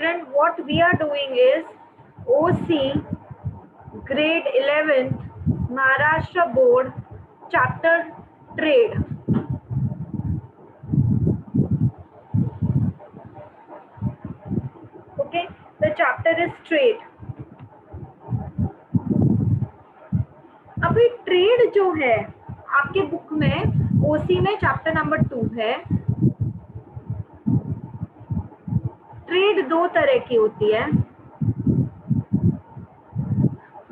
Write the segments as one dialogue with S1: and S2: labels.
S1: And what we are doing is OC grade 11th Maharashtra board chapter trade. Okay, the chapter is trade. अभी trade जो है आपके book में ओसी में chapter number 2 है. Trade दो तरह की होती है.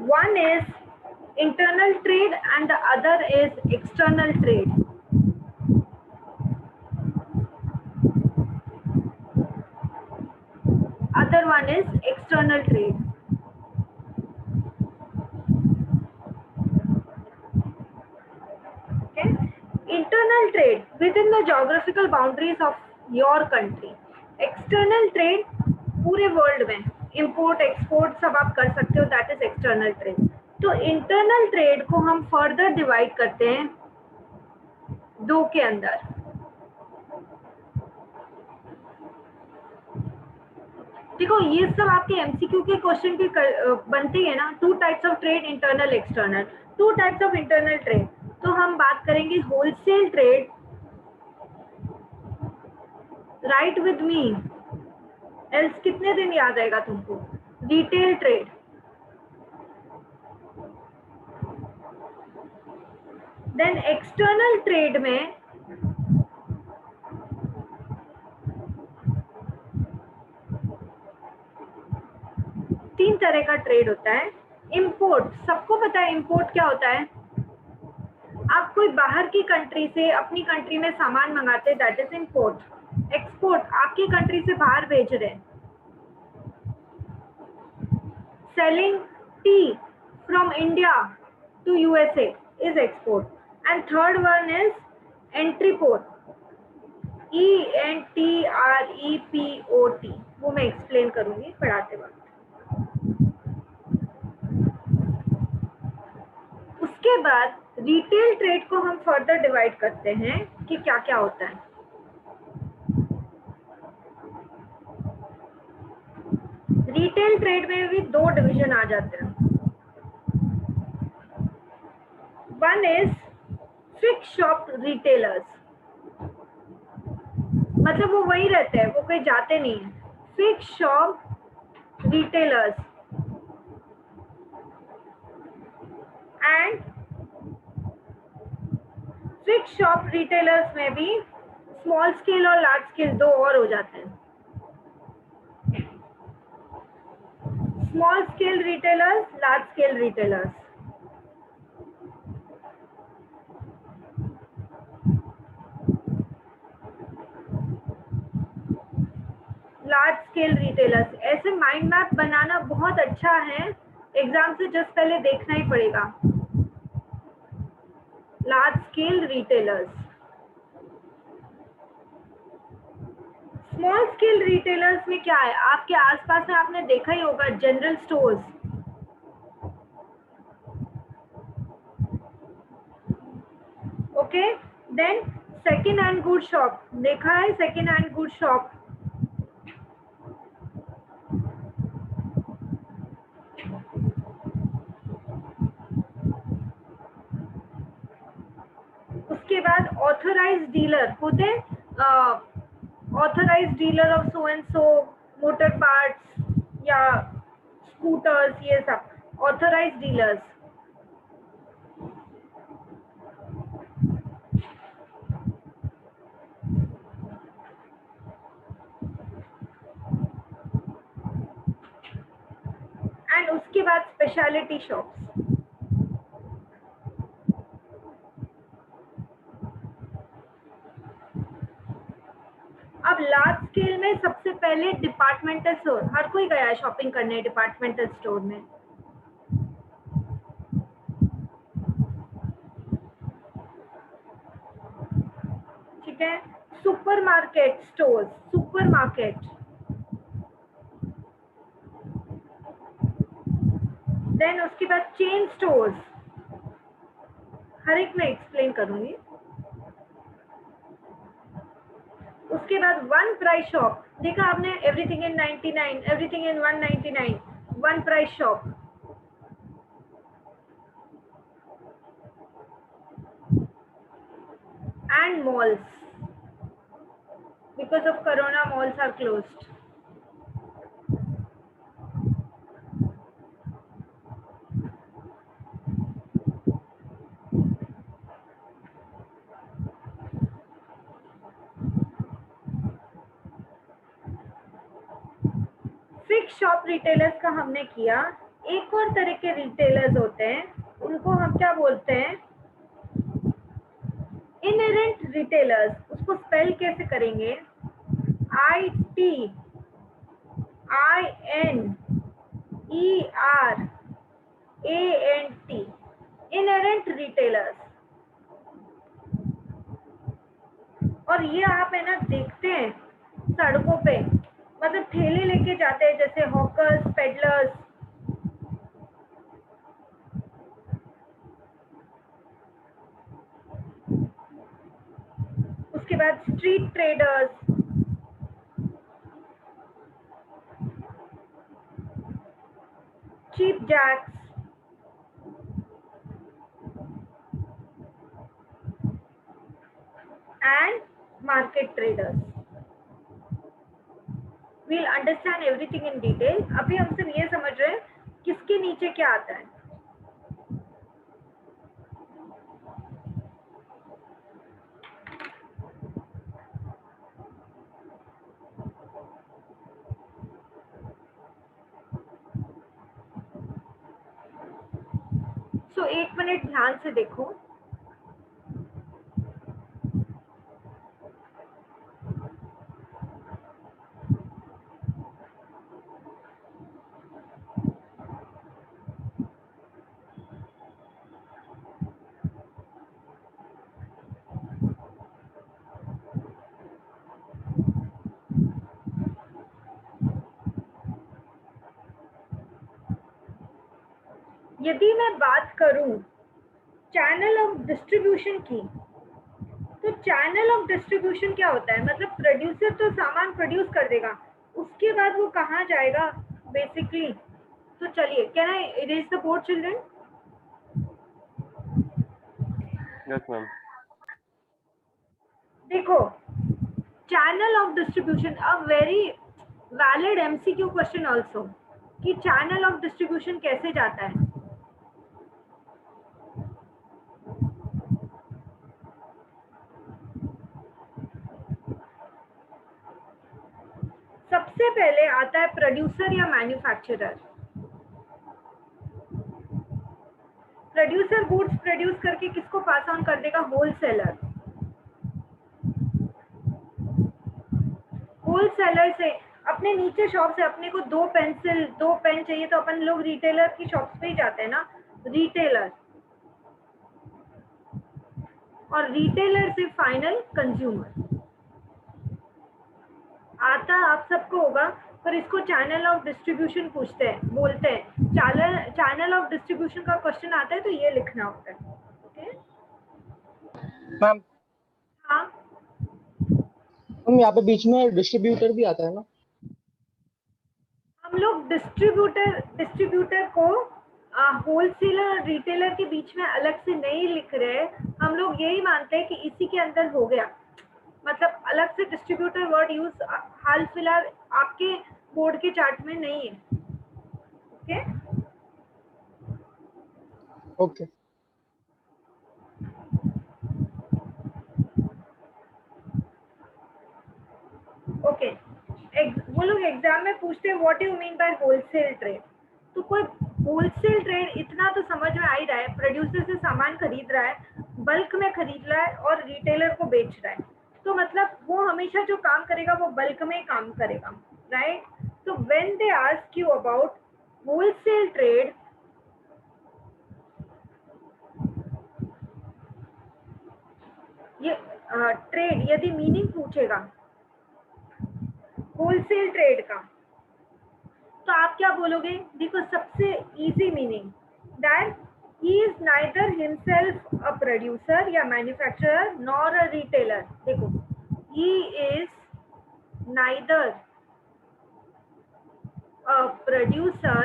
S1: One is internal trade and the other is external trade. Other one is external trade. Okay. Internal trade within the geographical boundaries of your country. External trade पूरे world में import export सब आप कर सकते हो, दैट इज एक्सटर्नल ट्रेड. तो internal trade को हम फर्दर डिवाइड करते हैं दो के अंदर. देखो ये सब आपके एमसीक्यू के क्वेश्चन भी बनते हैं ना. Two types of trade, internal external. Two types of internal trade. तो हम बात करेंगे wholesale trade. Write with me else कितने दिन याद आएगा तुमको. Retail trade. Then external trade में तीन तरह का ट्रेड होता है. इंपोर्ट, सबको पता है इंपोर्ट क्या होता है. आप कोई बाहर की कंट्री से अपनी कंट्री में सामान मंगाते हैं, दैट इज इंपोर्ट. एक्सपोर्ट, आपकी कंट्री से बाहर भेज रहे हैं. Selling tea from India to USA is export. And third one is entry port. ENTREPOT. वो मैं एक्सप्लेन करूंगी पढ़ाते वक्त. उसके बाद रिटेल ट्रेड को हम फर्दर डिवाइड करते हैं कि क्या क्या होता है. रिटेल ट्रेड में भी दो डिवीजन आ जाते हैं. One is fix shop retailers, मतलब वो वही रहते हैं, वो कहीं जाते नहीं है. Fix shop retailers. And fix shop retailers में भी स्मॉल स्केल और लार्ज स्केल दो और हो जाते हैं. Small scale retailers, large scale retailers. Large scale retailers. ऐसे माइंड मैप बनाना बहुत अच्छा है, एग्जाम से जस्ट पहले देखना ही पड़ेगा. Large scale retailers. Small scale retailers में क्या है, आपके आसपास में आपने देखा ही होगा general stores. Okay. Then second hand good shop, देखा है सेकेंड हैंड गुड शॉप. उसके बाद ऑथराइज्ड डीलर होते. Authorised dealer of so and so motor parts या स्कूटर्स, ये सब ऑथराइज्ड डीलर्स. एंड उसके बाद स्पेशलिटी शॉप्स. अब लार्ज स्केल में सबसे पहले डिपार्टमेंटल स्टोर. हर कोई गया है शॉपिंग करने डिपार्टमेंटल स्टोर में. ठीक है. Supermarket stores, supermarket. देन उसके बाद चेन स्टोर्स. हर एक में एक्सप्लेन करूंगी. उसके बाद वन प्राइस शॉप, देखा आपने, everything in 99, everything in 199, one price shop. And malls, because of corona malls are closed. Fix shop retailers का हमने किया. एक और तरह के रिटेलर्स होते हैं, उनको हम क्या बोलते हैं, इनहेरेंट रिटेलर्स. उसको स्पेल कैसे करेंगे, ITINERANT, इनहेरेंट रिटेलर्स. और ये आप है ना देखते हैं सड़कों पे, मतलब ठेले लेके जाते हैं जैसे हॉकर्स, पेडलर्स. उसके बाद street traders, cheap jacks, and market traders. We'll understand everything in detail. अभी हम सिर्फ ये समझ रहे हैं किसके नीचे क्या आता है. So एक मिनट ध्यान से देखो. यदि मैं बात करूं चैनल ऑफ डिस्ट्रीब्यूशन की, तो चैनल ऑफ डिस्ट्रीब्यूशन क्या होता है, मतलब प्रोड्यूसर तो सामान प्रोड्यूस कर देगा, उसके बाद वो कहाँ जाएगा बेसिकली. तो चलिए, can I erase the board children?
S2: Yes ma'am.
S1: देखो, channel of distribution, a very valid MCQ question also, कि चैनल ऑफ डिस्ट्रीब्यूशन कैसे जाता है. सबसे पहले आता है प्रोड्यूसर या मैन्युफैक्चरर. प्रोड्यूसर गुड्स प्रोड्यूस करके किसको पास ऑन कर देगा, होलसेलर. होलसेलर से अपने नीचे शॉप से अपने को 2 पेंसिल 2 पेन चाहिए तो अपन लोग रिटेलर की शॉप पे ही जाते हैं ना, रिटेलर. और रिटेलर से फाइनल कंज्यूमर आता आप सबको होगा, पर इसको चैनल ऑफ डिस्ट्रीब्यूशन पूछते हैं, बोलते हैं. चैनल ऑफ डिस्ट्रीब्यूशन का क्वेश्चन आता है तो ये लिखना होता है. Okay
S3: ma'am.
S1: हाँ,
S3: हम यहाँ पे बीच में डिस्ट्रीब्यूटर भी आता है ना.
S1: हम लोग डिस्ट्रीब्यूटर को होलसेलर और रिटेलर के बीच में अलग से नहीं लिख रहे. हम लोग यही मानते हैं कि इसी के अंदर हो गया, मतलब अलग से डिस्ट्रीब्यूटर वर्ड यूज हाल फिलहाल आपके बोर्ड के चार्ट में नहीं है. Okay
S3: okay.
S1: ओके. वो लोग एग्जाम में पूछते हैं what you mean by wholesale trade. तो कोई होलसेल ट्रेड इतना तो समझ में आ ही रहा है, प्रोड्यूसर से सामान खरीद रहा है, बल्क में खरीद रहा है और रिटेलर को बेच रहा है. तो मतलब वो हमेशा जो काम करेगा वो बल्क में काम करेगा, राइट. तो when they ask you about wholesale trade, ये ट्रेड यदि मीनिंग पूछेगा होलसेल ट्रेड का, तो आप क्या बोलोगे. देखो, सबसे easy meaning, that he is neither himself a producer या मैन्युफैक्चरर नॉर अ रिटेलर. देखो, he is neither a producer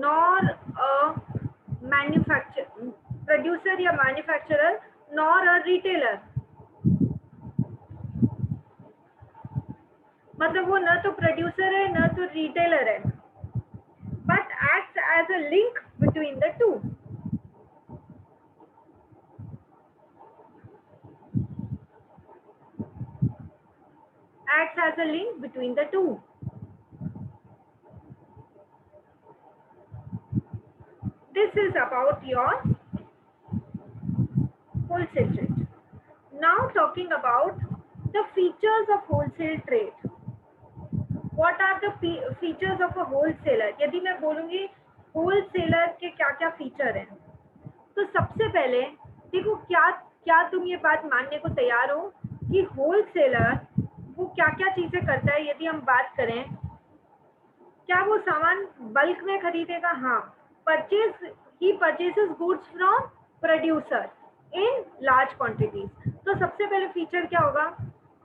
S1: nor a producer या manufacturer nor a retailer, मतलब वो न तो प्रोड्यूसर है न तो रिटेलर है, but acts as a link between the two. Acts as a link between the two. This is about your wholesale trade. Now talking about the features of wholesale trade. What are the features of a wholesaler? यदि मैं बोलूँगी wholesaler के क्या-क्या feature हैं, तो सबसे पहले देखो क्या तुम ये बात मानने को तैयार हो कि होलसेलर वो क्या-क्या चीजें करता है? यदि हम बात करें, क्या वो सामान बल्क में खरीदेगा? हाँ, he purchases goods from producer in large quantities. तो सबसे पहले फीचर क्या होगा?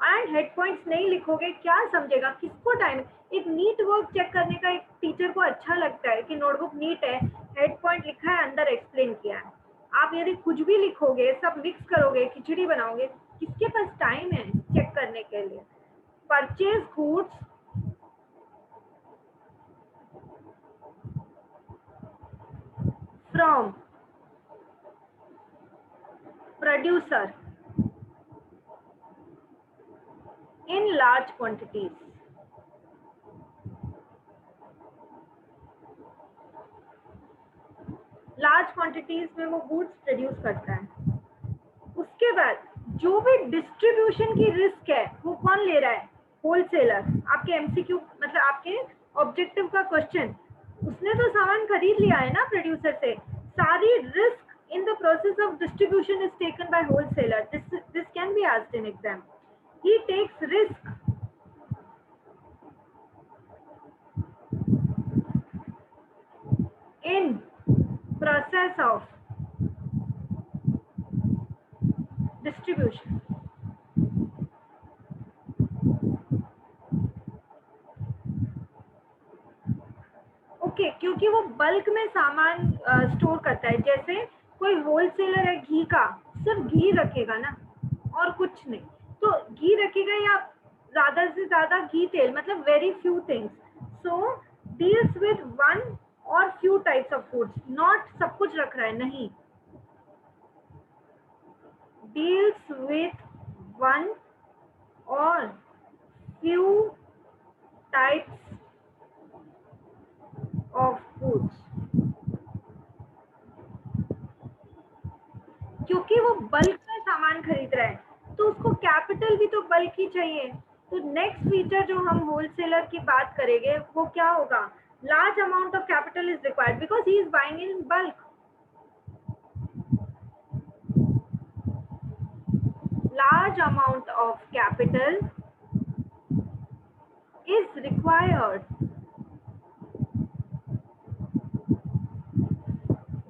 S1: एंड हेड पॉइंट्स नहीं लिखोगे, क्या समझेगा? किसको टाइम? एक नीट वर्क चेक करने का एक टीचर को अच्छा लगता है कि नोटबुक नीट है, हेड पॉइंट लिखा है, अंदर एक्सप्लेन किया है. आप यदि कुछ भी लिखोगे, सब मिक्स करोगे, खिचड़ी बनाओगे, किसके पास टाइम है चेक करने के लिए? Purchase goods from producer in large quantities. Large quantities में वो गुड्स प्रोड्यूस करता है. उसके बाद जो भी डिस्ट्रीब्यूशन की रिस्क है वो कौन ले रहा है? होलसेलर. आपके एमसीक्यू मतलब आपके ऑब्जेक्टिव का क्वेश्चन, उसने तो सामान खरीद लिया है ना प्रोड्यूसर से, सारी risk in the process of distribution is taken by wholesaler. This can be asked in exam. He takes risk in process of distribution. Okay, क्योंकि वो बल्क में सामान स्टोर करता है. जैसे कोई होलसेलर है घी का, सिर्फ घी रखेगा ना और कुछ नहीं, तो घी रखेगा या ज्यादा से ज्यादा घी तेल, मतलब very few things. So deals with one और few types of foods, not सब कुछ रख रहा है, नहीं. डील्स विद वन और फ्यू टाइप्स ऑफ फूड्स. क्योंकि वो बल्क में सामान खरीद रहा है तो उसको कैपिटल भी तो बल्क ही चाहिए. तो नेक्स्ट फीचर जो हम होलसेलर की बात करेंगे वो क्या होगा? Large amount of capital is required because he is buying in bulk. Large amount of capital is required.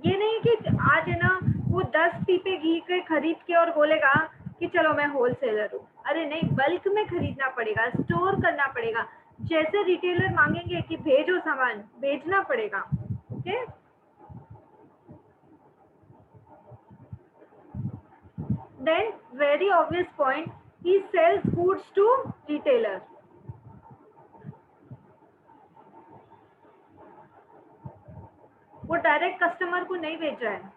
S1: ये नहीं कि आज है ना वो 10 पीपे घी के खरीद के और बोलेगा कि चलो मैं होलसेलर हूँ. अरे नहीं, बल्क में खरीदना पड़ेगा, स्टोर करना पड़ेगा. जैसे रिटेलर मांगेंगे कि भेजो सामान, भेजना पड़ेगा. Okay, then very obvious point, he sells goods to retailer. वो डायरेक्ट कस्टमर को नहीं भेज रहा है.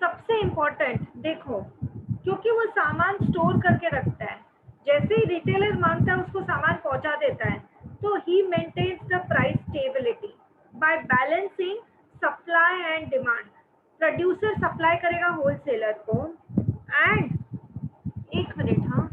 S1: सबसे इम्पोर्टेंट देखो, क्योंकि वो सामान स्टोर करके रखता है, जैसे ही रिटेलर मांगता है उसको सामान पहुंचा देता है. तो he maintains the price stability by balancing supply and demand. Producer supply करेगा होलसेलर को, एंड एक मिनट, हाँ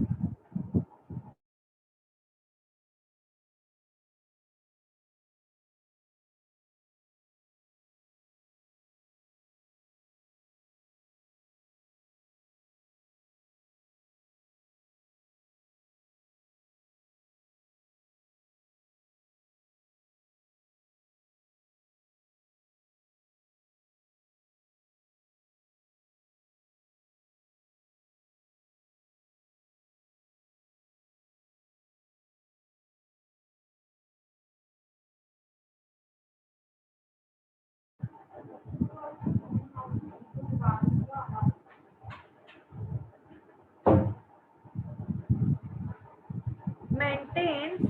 S1: maintains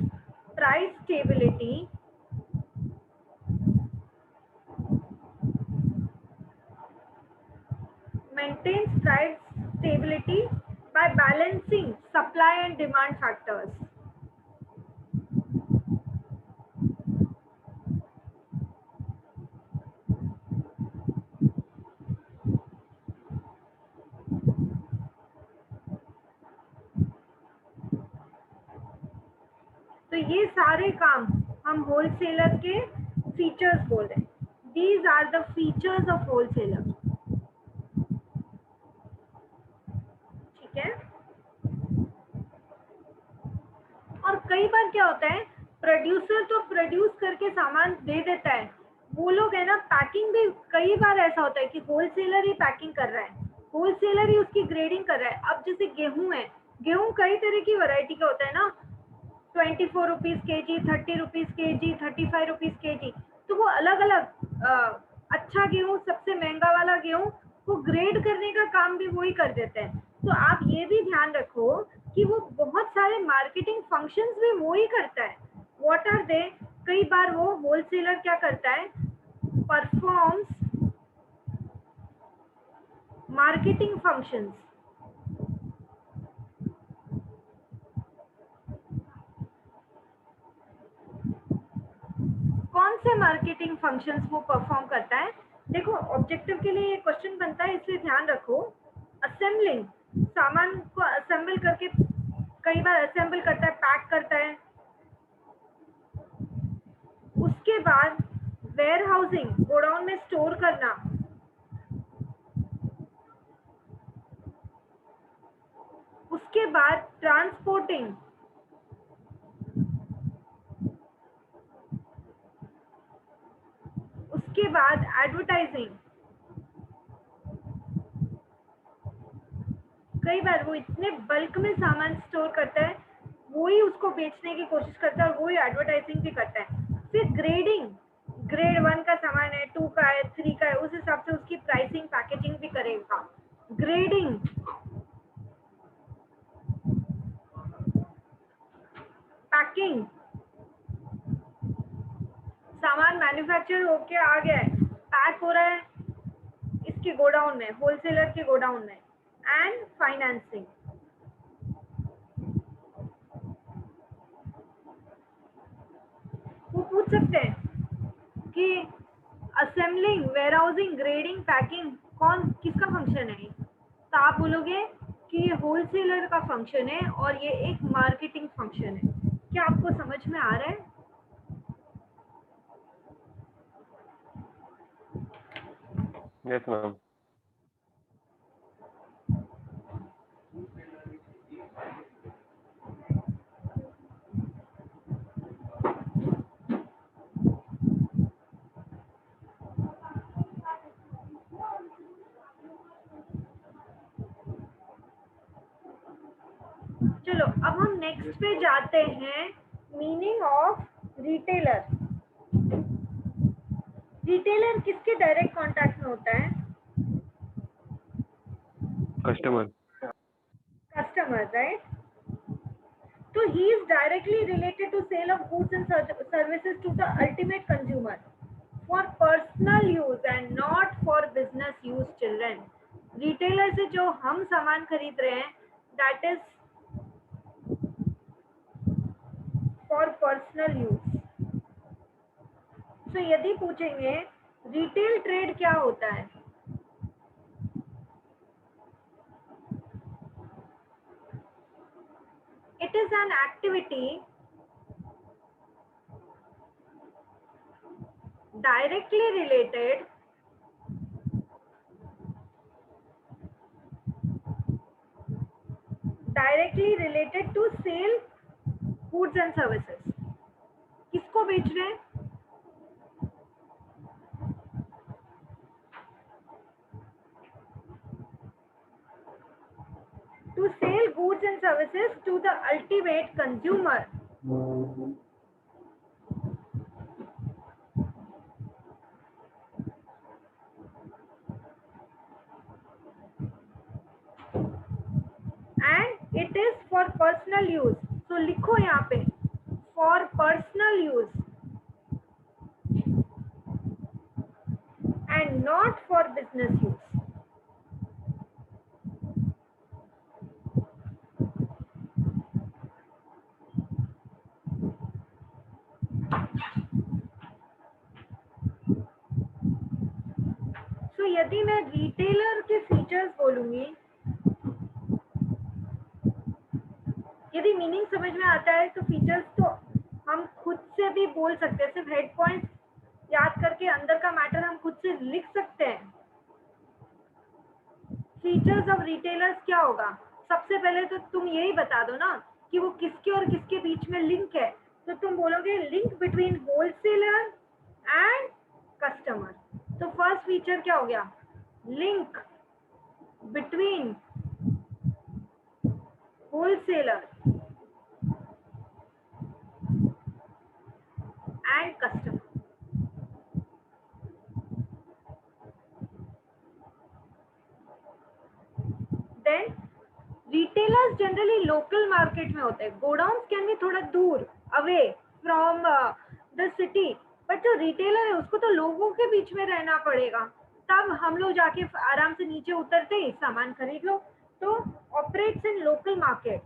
S1: price stability by balancing supply and demand factors. तो ये सारे काम हम होलसेलर के फीचर्स बोल रहे हैं. These are the features of wholesaler. ठीक है. और कई बार क्या होता है, प्रोड्यूसर तो प्रोड्यूस करके सामान दे देता है, वो लोग है ना पैकिंग भी कई बार ऐसा होता है कि होलसेलर ही पैकिंग कर रहा है, होलसेलर ही उसकी ग्रेडिंग कर रहा है. अब जैसे गेहूं है, गेहूं कई तरह की वैरायटी का होता है ना, 24 रुपीज के जी, 30 रुपीज के जी, 35 रुपीज के जी. तो वो अलग अलग अच्छा गेहूं, सबसे महंगा वाला गेहूं को ग्रेड करने का काम भी वही कर देते हैं. तो आप ये भी ध्यान रखो कि वो बहुत सारे मार्केटिंग फंक्शंस भी वो ही करता है. What are they? कई बार वो होलसेलर क्या करता है, परफॉर्म्स मार्केटिंग फंक्शंस. कौन से मार्केटिंग फंक्शंस वो परफॉर्म करता है? देखो, ऑब्जेक्टिव के लिए ये क्वेश्चन बनता है, इसलिए ध्यान रखो. असेंबलिंग, सामान को असेंबल करके, कई बार असेंबल करता है, पैक करता है. उसके बाद वेयर हाउसिंग, गोडाउन में स्टोर करना. उसके बाद ट्रांसपोर्टिंग. उसके बाद एडवर्टाइजिंग. कई बार वो इतने बल्क में सामान स्टोर करता है, वो ही उसको बेचने की कोशिश करता है और वो ही एडवर्टाइजिंग भी करता है. फिर ग्रेडिंग, ग्रेड 1 का सामान है, 2 का है, 3 का है, उस हिसाब से उसकी प्राइसिंग, पैकेजिंग भी करेगा. ग्रेडिंग, पैकिंग, सामान मैन्युफैक्चर होके आ गया है, पैक हो रहा है इसके गोडाउन में, होलसेलर के गोडाउन में. And financing. वो पूछ सकते हैं कि असेंबलिंग, वेयरहाउसिंग, ग्रेडिंग, पैकिंग कौन किसका फंक्शन है? तो आप बोलोगे कि ये होलसेलर का फंक्शन है और ये एक मार्केटिंग फंक्शन है. क्या आपको समझ में आ रहा है?
S2: Yes, ma'am.
S1: चलो अब हम नेक्स्ट पे जाते हैं. Meaning of retailer. रिटेलर किसके डायरेक्ट कांटेक्ट में होता है?
S2: Customer.
S1: Customer, right? So he is directly related to sale of goods and services to the ultimate consumer for personal use and not for business use. Children, retailer से जो हम सामान खरीद रहे हैं, that is for personal use. So यदि पूछेंगे retail trade क्या होता है, it is an activity directly related to sale goods and services. किसको बेच रहे हैं? To sell goods and services to the ultimate consumer. And it is for personal use. So लिखो यहाँ पे personal use and not for business use. तो यदि मैं रिटेलर के फीचर्स बोलूंगी, यदि मीनिंग समझ में आता है तो फीचर्स तो हम खुद से भी बोल सकते हैं, सिर्फ हेड पॉइंट याद करके अंदर का मैटर हम खुद से लिख सकते हैं। फीचर्स ऑफ रिटेलर्स क्या होगा? सबसे पहले तो तुम यही बता दो ना कि वो किसके और किसके बीच में लिंक है, तो तुम बोलोगे link between wholesaler and customer. तो फर्स्ट फीचर क्या हो गया? Link between wholesaler and customer. Then retailers generally local market में होते हैं, गोडाउन कैन भी थोड़ा दूर away from the city, but जो रिटेलर है उसको तो लोगों के बीच में रहना पड़ेगा, तब हम लोग जाके आराम से नीचे उतरते ही सामान खरीद लो। तो ऑपरेट्स इन लोकल मार्केट।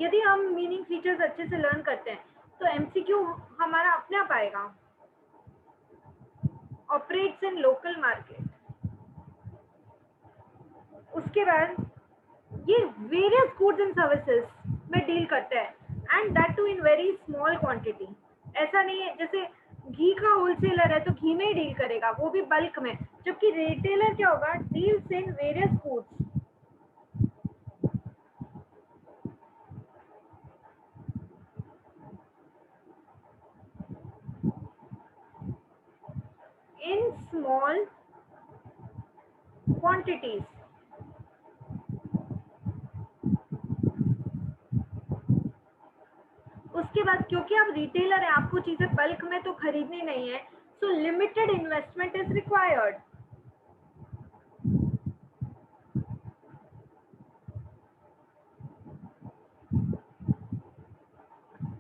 S1: यदि हम मीनिंग फीचर्स अच्छे से लर्न करते हैं तो एमसीक्यू हमारा अपने आप आएगा। ऑपरेट्स इन लोकल मार्केट, उसके बाद ये वेरियस गुड्स एंड सर्विसेज में डील करता है and that too in very small quantity. ऐसा नहीं है जैसे घी का होलसेलर है तो घी में ही डील करेगा, वो भी बल्क में, जबकि रिटेलर क्या होगा? Deals in various goods. In small quantities. उसके बाद क्योंकि आप रिटेलर हैं, आपको चीजें बल्क में तो खरीदनी नहीं है, सो limited investment is required.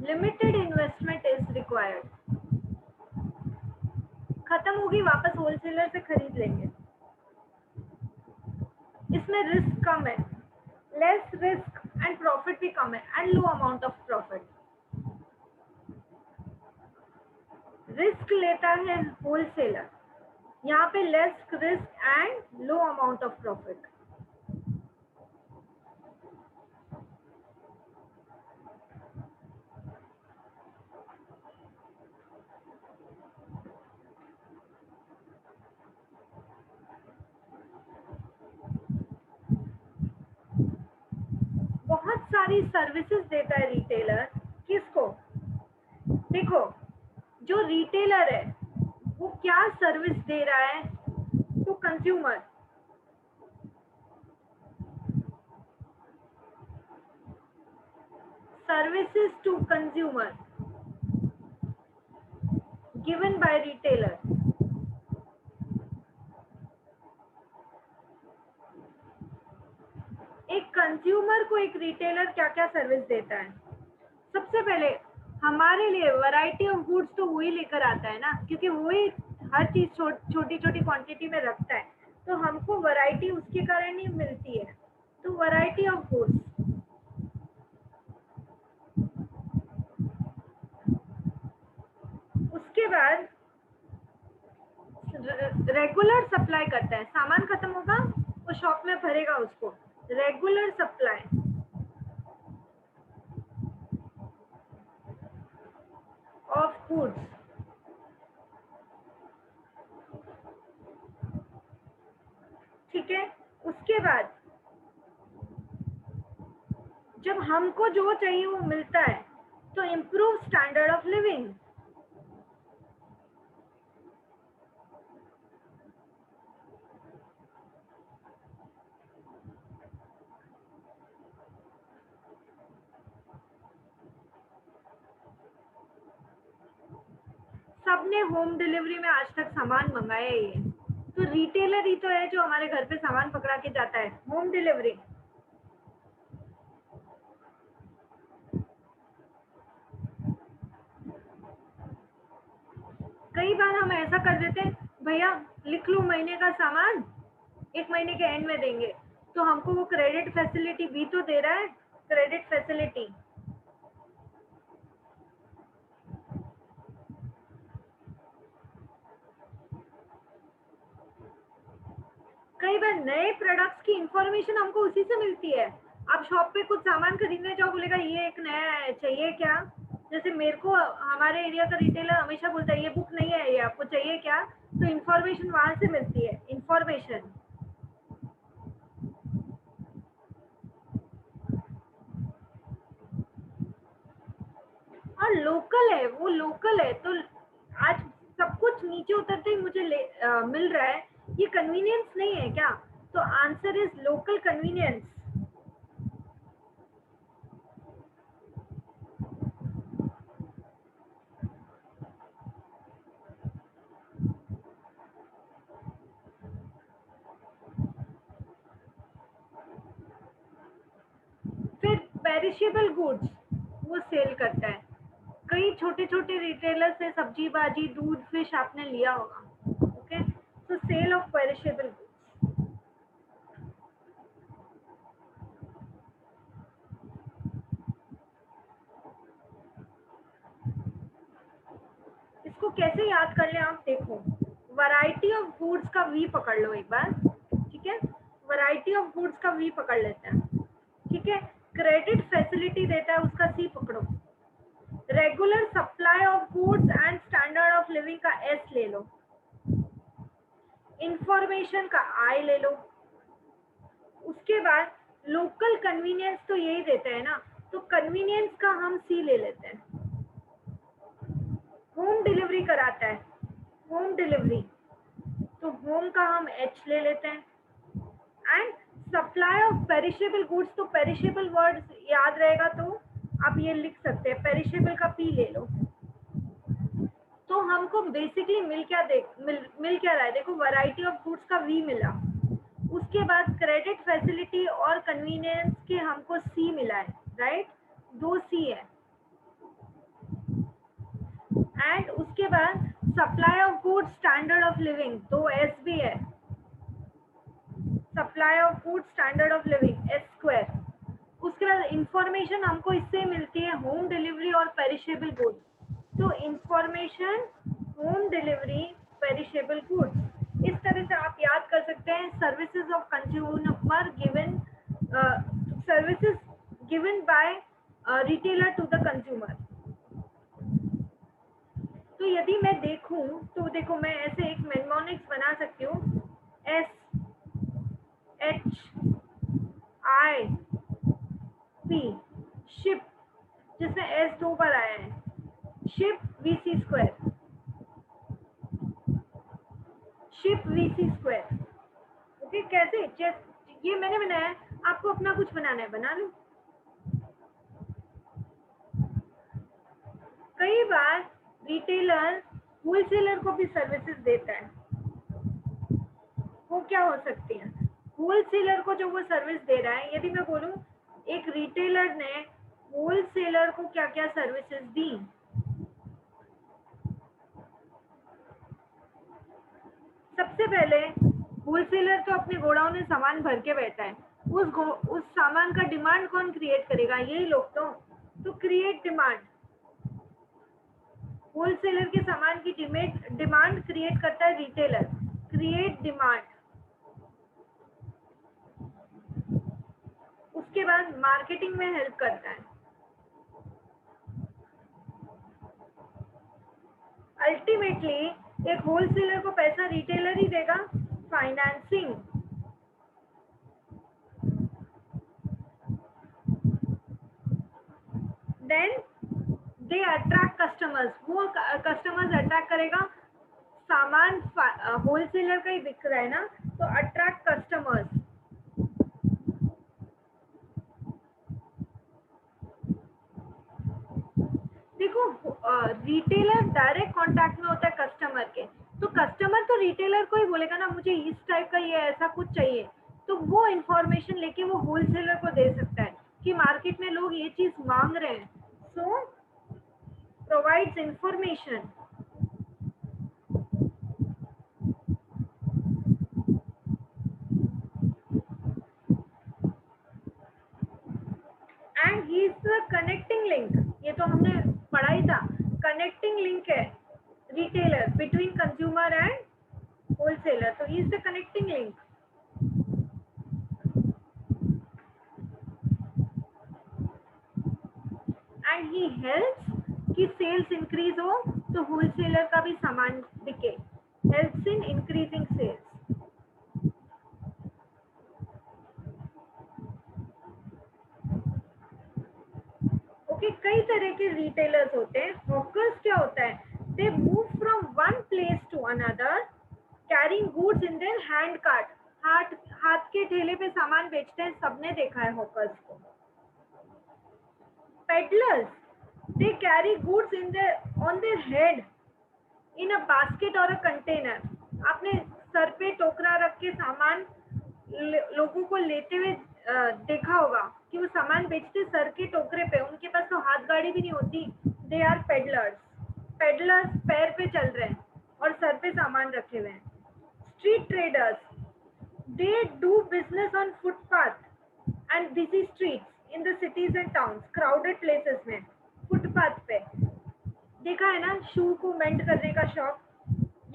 S1: Limited investment is required. खत्म होगी वापस होलसेलर से खरीद लेंगे। इसमें रिस्क कम है, लेस रिस्क एंड प्रॉफिट भी कम है and low amount of profit. Risk लेता है होलसेलर, यहाँ पे less risk and low amount of profit. बहुत सारी सर्विसेज देता है रिटेलर। किसको? देखो, जो रिटेलर है वो क्या सर्विस दे रहा है to consumer? Services to consumer given by retailer. एक कंज्यूमर को एक रिटेलर क्या क्या सर्विस देता है? सबसे पहले हमारे लिए वैरायटी ऑफ गुड्स तो वही लेकर आता है ना, क्योंकि वही हर चीज छोटी छोटी क्वांटिटी में रखता है, तो हमको वैरायटी उसके कारण ही मिलती है। तो वैरायटी ऑफ गुड्स। उसके बाद रेगुलर सप्लाई करता है, सामान खत्म होगा वो शॉप में भरेगा उसको। Regular supply of goods. ठीक है, उसके बाद जब हमको जो चाहिए वो मिलता है तो इम्प्रूव स्टैंडर्ड ऑफ लिविंग। सबने होम डिलीवरी में आज तक सामान मंगाया ही है, तो रिटेलर ही तो है जो हमारे घर पे सामान पकड़ा के जाता है। होम डिलीवरी कई बार हम ऐसा कर देते हैं, भैया लिख लो महीने का सामान, 1 महीने के एंड में देंगे, तो हमको वो क्रेडिट फैसिलिटी भी तो दे रहा है, क्रेडिट फैसिलिटी। कई बार नए प्रोडक्ट्स की इंफॉर्मेशन हमको उसी से मिलती है। आप शॉप पे कुछ सामान खरीदने जाओ, बोलेगा ये एक नया है, चाहिए क्या? जैसे मेरे को हमारे एरिया का रिटेलर हमेशा बोलता है ये बुक नहीं है, ये आपको चाहिए क्या? तो इंफॉर्मेशन वहां से मिलती है, इंफॉर्मेशन। और लोकल है, वो लोकल है, तो आज सब कुछ नीचे उतरते ही मुझे मिल रहा है, ये कन्वीनियंस नहीं है क्या? तो आंसर इज लोकल कन्वीनियंस। फिर पेरिशेबल गुड्स वो सेल करता है। कई छोटे छोटे रिटेलर से सब्जी भाजी दूध फिश आपने लिया होगा। ओके, तो सेल ऑफ पेरिशेबल गुड्स। इसको कैसे याद कर ले आप, देखो वैरायटी ऑफ गुड्स का वी पकड़ लो एक बार, ठीक है? वैरायटी ऑफ गुड्स का वी पकड़ लेते हैं, ठीक है? क्रेडिट फैसिलिटी देता है, उसका सी पकड़ो। Regular supply of goods and standard of living का एस ले लो। इंफॉर्मेशन का आई ले लो। उसके बाद लोकल कन्वीनियंस तो यही देता है ना, तो कन्वीनियंस का हम सी ले लेते हैं। होम डिलीवरी कराता है, होम डिलीवरी, तो होम का हम एच ले लेते हैं। And supply of perishable goods, तो पेरिशेबल वर्ड याद रहेगा तो आप ये लिख सकते हैं, पेरिशेबल का पी ले लो। तो हमको बेसिकली मिल क्या रहा है, देखो वैरायटी ऑफ गुड्स का वी मिला, उसके बाद क्रेडिट फैसिलिटी और कन्वीनियंस के हमको सी मिला है, राइट? 2 सी है। एंड उसके बाद supply of goods standard of living, तो एस भी है। Supply of goods standard of living S square. उसके बाद इंफॉर्मेशन हमको इससे मिलती है, होम डिलीवरी और पेरिशेबल गुड्स, तो information home delivery perishable goods. इस तरह से आप याद कर सकते हैं। Services of consumer given, services given by retailer to the consumer. तो यदि मैं देखूं तो देखो मैं ऐसे एक मेमोनिक्स बना सकती हूँ, S H I P, ship, जिसमें एस 2 पर आया है, ship VC square, ship VC square. Okay, कैसे? ये मैंने बनाया है, आपको अपना कुछ बनाना है, बना लो। कई बार रिटेलर होलसेलर को भी सर्विसेज देता है, वो क्या हो सकती है? होलसेलर को जो वो सर्विस दे रहा है, यदि मैं बोलूं एक रिटेलर ने होलसेलर को क्या क्या सर्विसेज दी, सबसे पहले होलसेलर तो अपने गोडाउन में सामान भर के बैठा है, उस सामान का डिमांड कौन क्रिएट करेगा? यही लोग तो क्रिएट डिमांड। होलसेलर के सामान की डिमांड क्रिएट करता है रिटेलर, क्रिएट डिमांड। उसके बाद मार्केटिंग में हेल्प करता है। अल्टीमेटली एक होलसेलर को पैसा रिटेलर ही देगा, financing. Then they attract customers, वो कस्टमर्स अट्रैक्ट करेगा, सामान होलसेलर का ही बिक रहा है ना, तो अट्रैक्ट कस्टमर्स। देखो रिटेलर डायरेक्ट कांटेक्ट में होता है कस्टमर के, तो कस्टमर तो रिटेलर को ही बोलेगा ना मुझे इस टाइप का ये ऐसा कुछ चाहिए, तो वो इंफॉर्मेशन लेके वो होलसेलर को दे सकता है कि मार्केट में लोग ये चीज मांग रहे हैं, so provides information. And he is the connecting link, ये तो हमने पढ़ा ही था, कनेक्टिंग लिंक है retailer between consumer and wholesaler, तो he is the connecting link. And he helps कि सेल्स इंक्रीज हो तो होलसेलर का भी सामान बिके, helps in increasing sales. Okay, कई तरह के रिटेलर्स होते हैं। हॉकर्स क्या होता है, they move from one place to another carrying goods in their hand cart, हाथ हाथ के ठेले पे सामान बेचते हैं, सबने देखा है हॉकर्स को। Peddlers, they carry goods in there on their head in a basket और अ कंटेनर, आपने सर पे टोकरा रख के सामान लोगों को लेते हुए देखा होगा कि वो सामान बेचते सर के टोकरे पे, उनके पास तो हाथ गाड़ी भी नहीं होती, दे आर पेडलर्स। पेडलर्स पैर पे चल रहे हैं और सर पे सामान रखे हुए हैं। Street traders, they do business on footpath and busy streets in the cities and towns, crowded places में फुटपाथ पे, देखा है ना, शू को मेंड करने का शौक,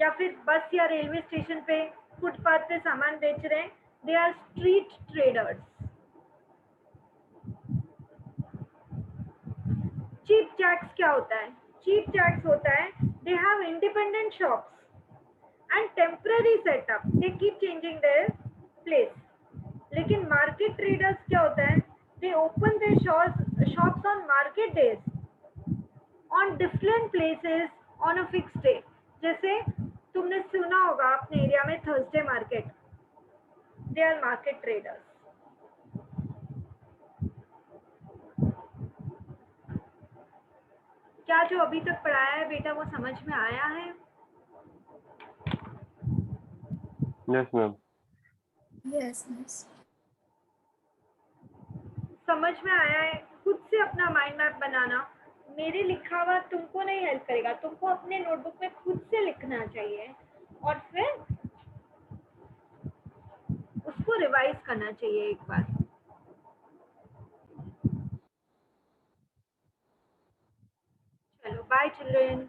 S1: या फिर बस या रेलवे स्टेशन पे फुटपाथ पे सामान बेच रहे हैं, they are street traders. Cheap jacks क्या होता है, चीप जैक्स होता है they have independent shops and temporary setup, they keep changing their place. लेकिन मार्केट ट्रेडर्स क्या होता है, they open their shops on market days on different places on a fixed day, जैसे तुमने सुना होगा अपने एरिया में Thursday market, they are market traders. क्या जो अभी तक पढ़ाया है बेटा वो समझ में आया है?
S2: Yes ma'am.
S4: Yes, miss.
S1: समझ में आया है? खुद से अपना माइंड मैप बनाना, मेरे लिखा हुआ तुमको नहीं हेल्प करेगा, तुमको अपने नोटबुक में खुद से लिखना चाहिए और फिर उसको रिवाइज करना चाहिए एक बार। चलो बाय चिल्ड्रन।